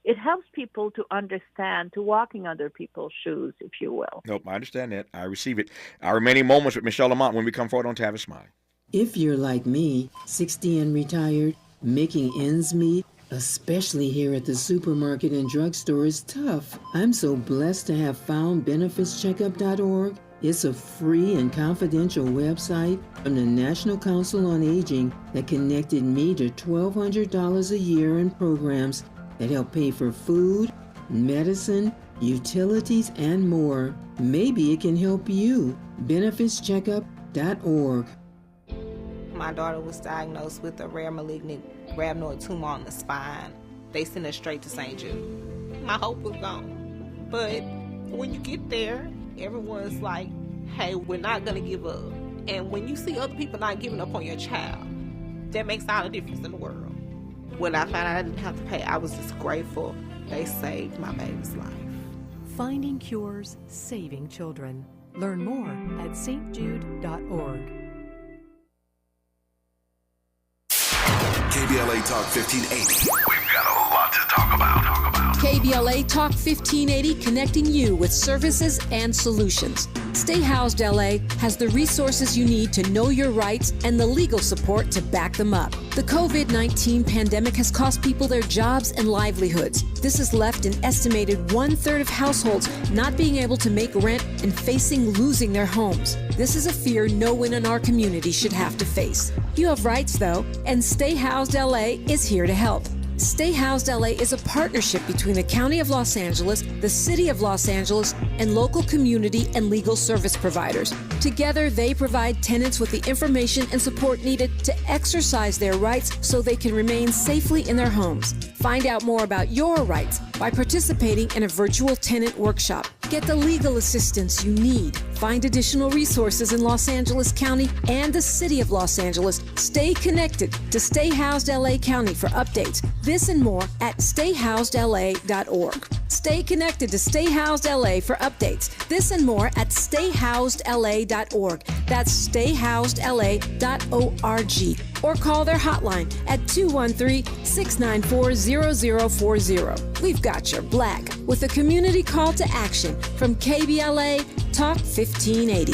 it helps people to understand, to walk in other people's shoes, if you will. Nope, I understand that. I receive it. Our remaining moments with Michelle Lamont when we come forward on Tavis Smiley. If you're like me, 60 and retired, making ends meet, especially here at the supermarket and drugstore, is tough. I'm so blessed to have found benefitscheckup.org. It's a free and confidential website from the National Council on Aging that connected me to $1,200 a year in programs that help pay for food, medicine, utilities, and more. Maybe it can help you. benefitscheckup.org. My daughter was diagnosed with a rare malignant rhabdoid tumor on the spine. They sent her straight to St. Jude. My hope was gone. But when you get there, everyone's like, hey, we're not going to give up. And when you see other people not giving up on your child, that makes all the difference in the world. When I found out I didn't have to pay, I was just grateful. They saved my baby's life. Finding cures, saving children. Learn more at stjude.org. KBLA Talk 1580. We've got a lot to talk about. KBLA Talk 1580, connecting you with services and solutions. Stay Housed LA has the resources you need to know your rights and the legal support to back them up. The COVID-19 pandemic has cost people their jobs and livelihoods. This has left an estimated 1/3 of households not being able to make rent and facing losing their homes. This is a fear no one in our community should have to face. You have rights, though, and Stay Housed LA is here to help. Stay Housed LA is a partnership between the County of Los Angeles, the City of Los Angeles, and local community and legal service providers. Together, they provide tenants with the information and support needed to exercise their rights so they can remain safely in their homes. Find out more about your rights by participating in a virtual tenant workshop. Get the legal assistance you need. Find additional resources in Los Angeles County and the City of Los Angeles. Stay connected to Stay Housed LA County for updates. This and more at stayhousedla.org. Stay connected to Stay Housed LA for updates. This and more at stayhousedla.org. That's stayhousedla.org. Or call their hotline at 213-694-0040. We've got your black with a community call to action from KBLA Talk 1580.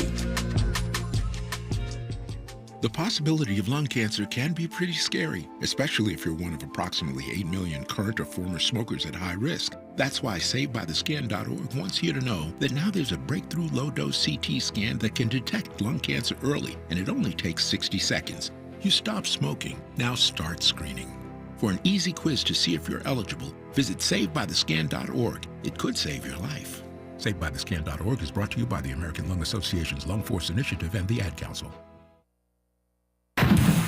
The possibility of lung cancer can be pretty scary, especially if you're one of approximately 8 million current or former smokers at high risk. That's why SaveByTheScan.org wants you to know that now there's a breakthrough low-dose CT scan that can detect lung cancer early, and it only takes 60 seconds. You stop smoking, now start screening. For an easy quiz to see if you're eligible, visit SaveByTheScan.org. It could save your life. SaveByTheScan.org is brought to you by the American Lung Association's Lung Force Initiative and the Ad Council.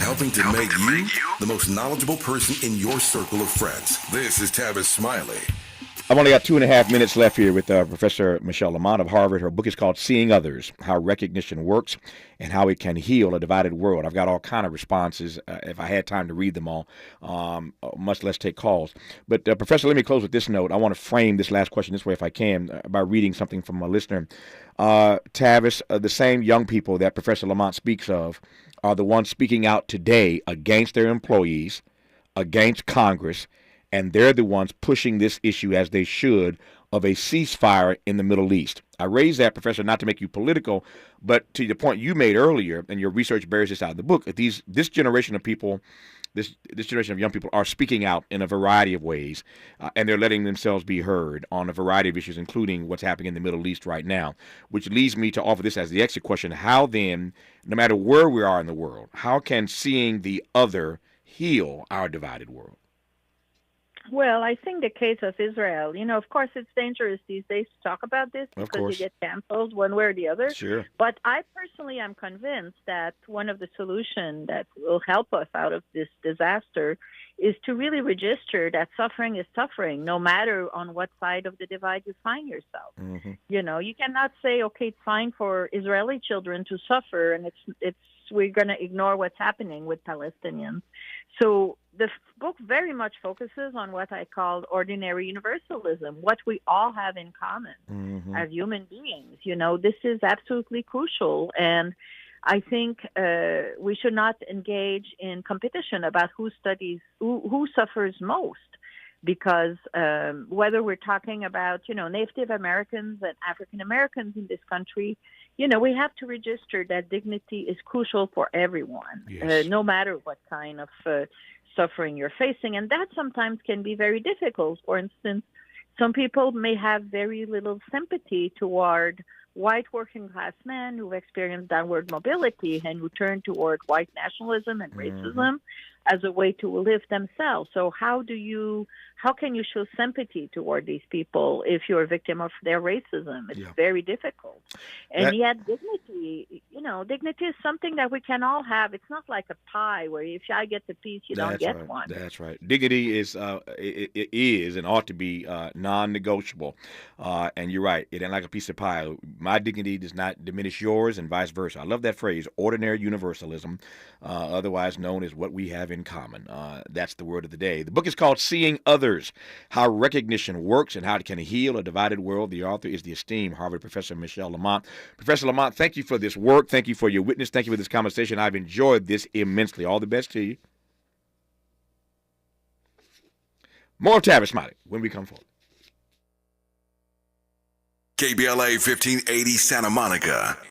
Helping to make you the most knowledgeable person in your circle of friends. This is Tavis Smiley. I've only got 2.5 minutes left here with Professor Michelle Lamont of Harvard. Her book is called Seeing Others, How Recognition Works and How It Can Heal a Divided World. I've got all kind of responses if I had time to read them all, much less take calls. But, Professor, let me close with this note. I want to frame this last question this way if I can by reading something from a listener. Tavis, the same young people that Professor Lamont speaks of are the ones speaking out today against their employees, against Congress, and they're the ones pushing this issue, as they should, of a ceasefire in the Middle East. I raise that, Professor, not to make you political, but to the point you made earlier, and your research bears this out in the book, this generation of people, this generation of young people are speaking out in a variety of ways, and they're letting themselves be heard on a variety of issues, including what's happening in the Middle East right now, which leads me to offer this as the exit question. How then, no matter where we are in the world, how can seeing the other heal our divided world? Well, I think the case of Israel, of course, it's dangerous these days to talk about this because you get canceled one way or the other. Sure. But I personally am convinced that one of the solutions that will help us out of this disaster is to really register that suffering is suffering, no matter on what side of the divide you find yourself. Mm-hmm. You cannot say, okay, it's fine for Israeli children to suffer, and we're going to ignore what's happening with Palestinians. So the book very much focuses on what I call ordinary universalism, what we all have in common as human beings. This is absolutely crucial. And I think we should not engage in competition about who suffers most. Because whether we're talking about, Native Americans and African Americans in this country, we have to register that dignity is crucial for everyone, no matter what kind of suffering you're facing. And that sometimes can be very difficult. For instance, some people may have very little sympathy toward white working class men who've experienced downward mobility and who turn toward white nationalism and racism as a way to live themselves. So how can you show sympathy toward these people if you're a victim of their racism? It's very difficult. And yet dignity, dignity is something that we can all have. It's not like a pie where if I get the piece, you don't get one. That's right. Dignity is it is and ought to be non-negotiable. And you're right. It ain't like a piece of pie. My dignity does not diminish yours and vice versa. I love that phrase, ordinary universalism, otherwise known as what we have in common. That's the word of the day. The book is called Seeing Others, How Recognition Works and How It Can Heal a Divided World. The author is the esteemed Harvard professor Michelle Lamont. Professor Lamont, thank you for this work. Thank you for your witness. Thank you for this conversation. I've enjoyed this immensely. All the best to you. More of Tavis Smiley when we come forward. KBLA 1580 Santa Monica.